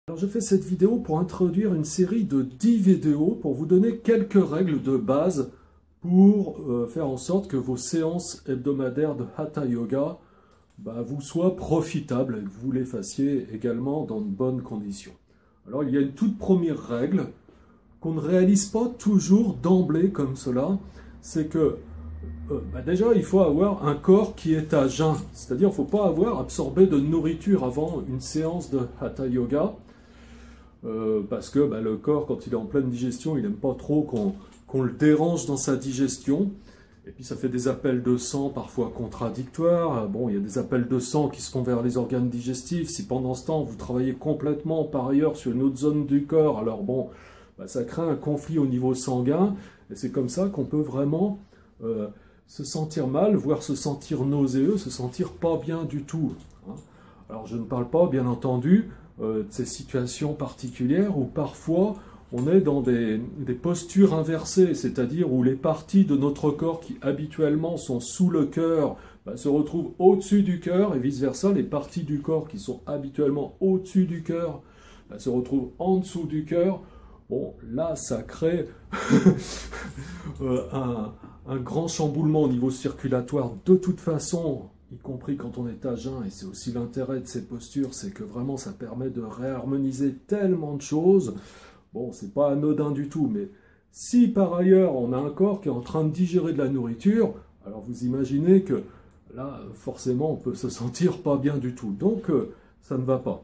Alors je fais cette vidéo pour introduire une série de 10 vidéos pour vous donner quelques règles de base pour faire en sorte que vos séances hebdomadaires de Hatha Yoga vous soient profitables et que vous les fassiez également dans de bonnes conditions. Alors il y a une toute première règle qu'on ne réalise pas toujours d'emblée comme cela, c'est que déjà il faut avoir un corps qui est à jeun, c'est-à-dire il ne faut pas avoir absorbé de nourriture avant une séance de Hatha Yoga, parce que le corps, quand il est en pleine digestion, il n'aime pas trop qu'on le dérange dans sa digestion. Et puis ça fait des appels de sang parfois contradictoires. Bon, il y a des appels de sang qui se font vers les organes digestifs. Si pendant ce temps vous travaillez complètement par ailleurs sur une autre zone du corps, alors bon, ça crée un conflit au niveau sanguin. Et c'est comme ça qu'on peut vraiment se sentir mal, voire se sentir nauséeux, se sentir pas bien du tout. Hein. Alors je ne parle pas, bien entendu, de ces situations particulières où parfois on est dans des postures inversées, c'est-à-dire où les parties de notre corps qui habituellement sont sous le cœur se retrouvent au-dessus du cœur et vice-versa, les parties du corps qui sont habituellement au-dessus du cœur se retrouvent en dessous du cœur. Bon, là, ça crée un grand chamboulement au niveau circulatoire de toute façon, y compris quand on est à jeun, et c'est aussi l'intérêt de ces postures, c'est que vraiment ça permet de réharmoniser tellement de choses. Bon, c'est pas anodin du tout, mais si par ailleurs on a un corps qui est en train de digérer de la nourriture, alors vous imaginez que là, forcément, on peut se sentir pas bien du tout. Donc, ça ne va pas.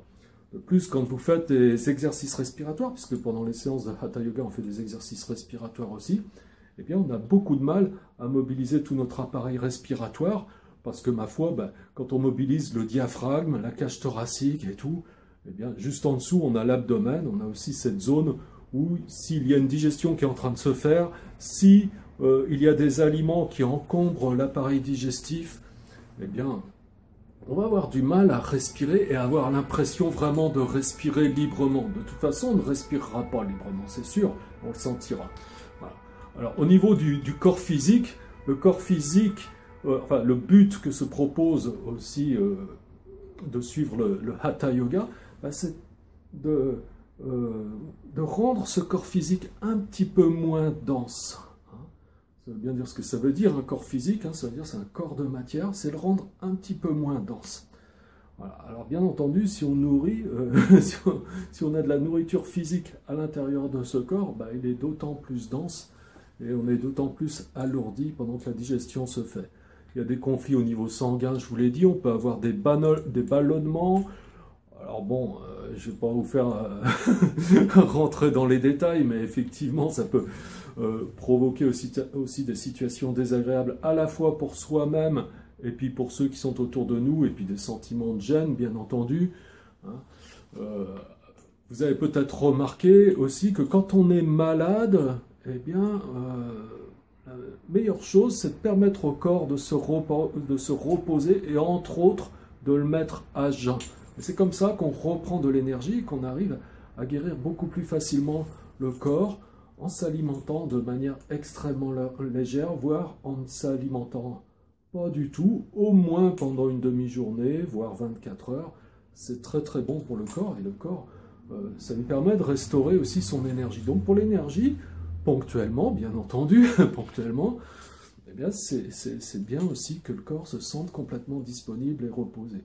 De plus, quand vous faites des exercices respiratoires, puisque pendant les séances de Hatha Yoga, on fait des exercices respiratoires aussi, eh bien, on a beaucoup de mal à mobiliser tout notre appareil respiratoire, parce que, ma foi, quand on mobilise le diaphragme, la cage thoracique et tout, eh bien, juste en dessous, on a l'abdomen, on a aussi cette zone où, s'il y a une digestion qui est en train de se faire, si il y a des aliments qui encombrent l'appareil digestif, eh bien, on va avoir du mal à respirer et à avoir l'impression vraiment de respirer librement. De toute façon, on ne respirera pas librement, c'est sûr, on le sentira. Voilà. Alors, au niveau du corps physique, le corps physique, le but que se propose aussi de suivre le Hatha Yoga, c'est de rendre ce corps physique un petit peu moins dense. Ça veut bien dire ce que ça veut dire, un corps physique, ça veut dire c'est un corps de matière, c'est le rendre un petit peu moins dense. Voilà. Alors bien entendu, si on nourrit, si on a de la nourriture physique à l'intérieur de ce corps, il est d'autant plus dense et on est d'autant plus alourdi pendant que la digestion se fait. Il y a des conflits au niveau sanguin, je vous l'ai dit, on peut avoir des ballonnements. Alors bon, je ne vais pas vous faire rentrer dans les détails, mais effectivement, ça peut provoquer aussi des situations désagréables, à la fois pour soi-même, et puis pour ceux qui sont autour de nous, et puis des sentiments de gêne, bien entendu. Vous avez peut-être remarqué aussi que quand on est malade, eh bien, la meilleure chose, c'est de permettre au corps de se reposer, et entre autres, de le mettre à jeun. C'est comme ça qu'on reprend de l'énergie et qu'on arrive à guérir beaucoup plus facilement le corps en s'alimentant de manière extrêmement légère, voire en ne s'alimentant pas du tout, au moins pendant une demi-journée, voire 24 heures. C'est très très bon pour le corps, et le corps, ça lui permet de restaurer aussi son énergie. Donc pour l'énergie, ponctuellement, bien entendu, ponctuellement, eh bien c'est bien aussi que le corps se sente complètement disponible et reposé.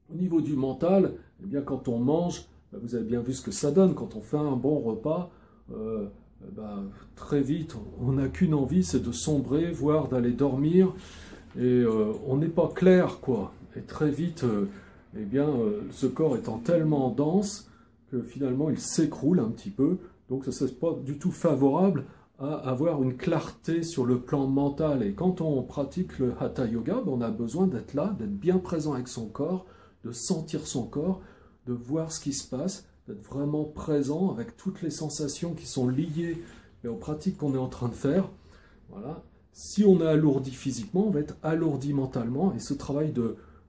Au niveau du mental, eh bien, quand on mange, vous avez bien vu ce que ça donne. Quand on fait un bon repas, très vite, on n'a qu'une envie, c'est de sombrer, voire d'aller dormir. Et on n'est pas clair, quoi. Et très vite, eh bien, ce corps étant tellement dense que finalement, il s'écroule un petit peu. Donc, ça n'est pas du tout favorable à avoir une clarté sur le plan mental. Et quand on pratique le Hatha Yoga, on a besoin d'être là, d'être bien présent avec son corps, de sentir son corps, de voir ce qui se passe, d'être vraiment présent avec toutes les sensations qui sont liées aux pratiques qu'on est en train de faire. Voilà. Si on est alourdi physiquement, on va être alourdi mentalement, et ce travail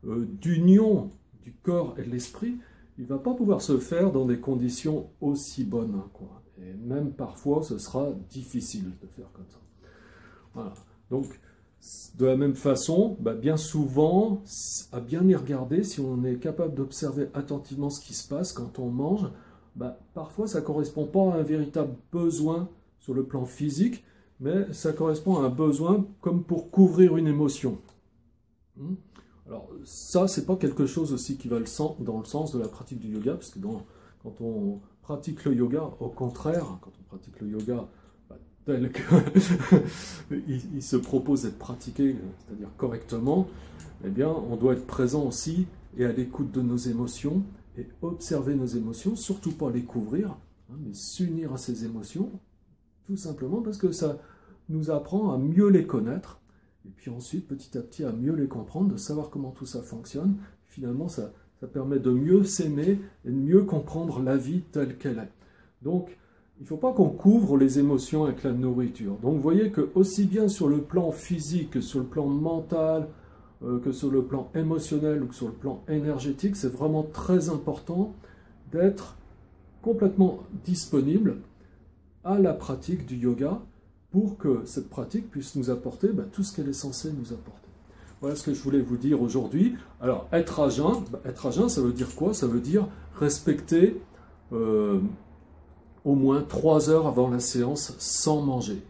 d'union du corps et de l'esprit, il ne va pas pouvoir se faire dans des conditions aussi bonnes, quoi. Et même parfois, ce sera difficile de faire comme ça. Voilà. Donc, De la même façon, bien souvent, à bien y regarder, si on est capable d'observer attentivement ce qui se passe quand on mange, parfois ça ne correspond pas à un véritable besoin sur le plan physique, mais ça correspond à un besoin comme pour couvrir une émotion. Alors ça, c'est pas quelque chose aussi qui va dans le sens de la pratique du yoga, parce que quand on pratique le yoga, au contraire, quand on pratique le yoga tel qu'il se propose d'être pratiqué, c'est-à-dire correctement, eh bien, on doit être présent aussi et à l'écoute de nos émotions et observer nos émotions, surtout pas les couvrir, mais s'unir à ces émotions, tout simplement parce que ça nous apprend à mieux les connaître, et puis ensuite, petit à petit, à mieux les comprendre, de savoir comment tout ça fonctionne. Finalement, ça permet de mieux s'aimer et de mieux comprendre la vie telle qu'elle est. Donc, il ne faut pas qu'on couvre les émotions avec la nourriture. Donc vous voyez que aussi bien sur le plan physique que sur le plan mental, que sur le plan émotionnel ou que sur le plan énergétique, c'est vraiment très important d'être complètement disponible à la pratique du yoga pour que cette pratique puisse nous apporter tout ce qu'elle est censée nous apporter. Voilà ce que je voulais vous dire aujourd'hui. Alors, être à jeun, ça veut dire quoi? Ça veut dire respecter au moins 3 heures avant la séance sans manger.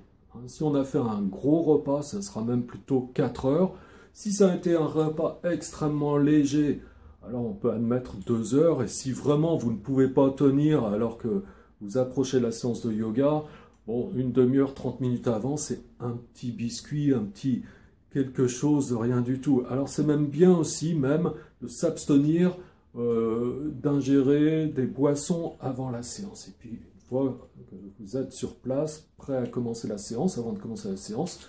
Si on a fait un gros repas, ça sera même plutôt 4 heures. Si ça a été un repas extrêmement léger, alors on peut admettre 2 heures. Et si vraiment vous ne pouvez pas tenir alors que vous approchez la séance de yoga, bon, une demi-heure, 30 minutes avant, c'est un petit biscuit, un petit quelque chose de rien du tout. Alors c'est même bien aussi même de s'abstenir d'ingérer des boissons avant la séance. Et puis, une fois que vous êtes sur place, prêt à commencer la séance, avant de commencer la séance,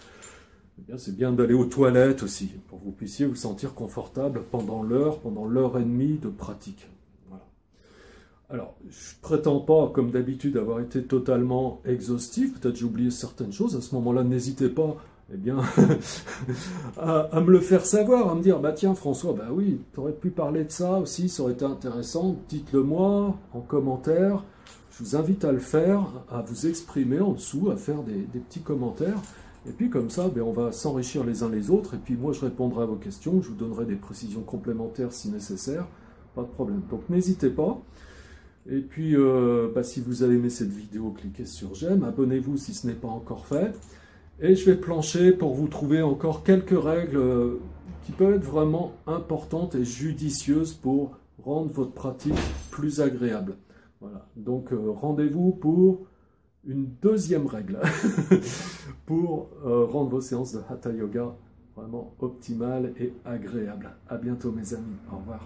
c'est bien d'aller aux toilettes aussi, pour que vous puissiez vous sentir confortable pendant l'heure et demie de pratique. Voilà. Alors, je ne prétends pas, comme d'habitude, avoir été totalement exhaustif, peut-être j'ai oublié certaines choses, à ce moment-là, n'hésitez pas à me le faire savoir, à me dire, tiens François, oui, tu aurais pu parler de ça aussi, ça aurait été intéressant, dites-le moi en commentaire. Je vous invite à le faire, à vous exprimer en dessous, à faire des petits commentaires. Et puis comme ça, on va s'enrichir les uns les autres. Et puis moi, je répondrai à vos questions. Je vous donnerai des précisions complémentaires si nécessaire. Pas de problème. Donc n'hésitez pas. Et puis, si vous avez aimé cette vidéo, cliquez sur j'aime. Abonnez-vous si ce n'est pas encore fait. Et je vais plancher pour vous trouver encore quelques règles qui peuvent être vraiment importantes et judicieuses pour rendre votre pratique plus agréable. Voilà, donc rendez-vous pour une deuxième règle pour rendre vos séances de Hatha Yoga vraiment optimales et agréables. À bientôt mes amis, au revoir.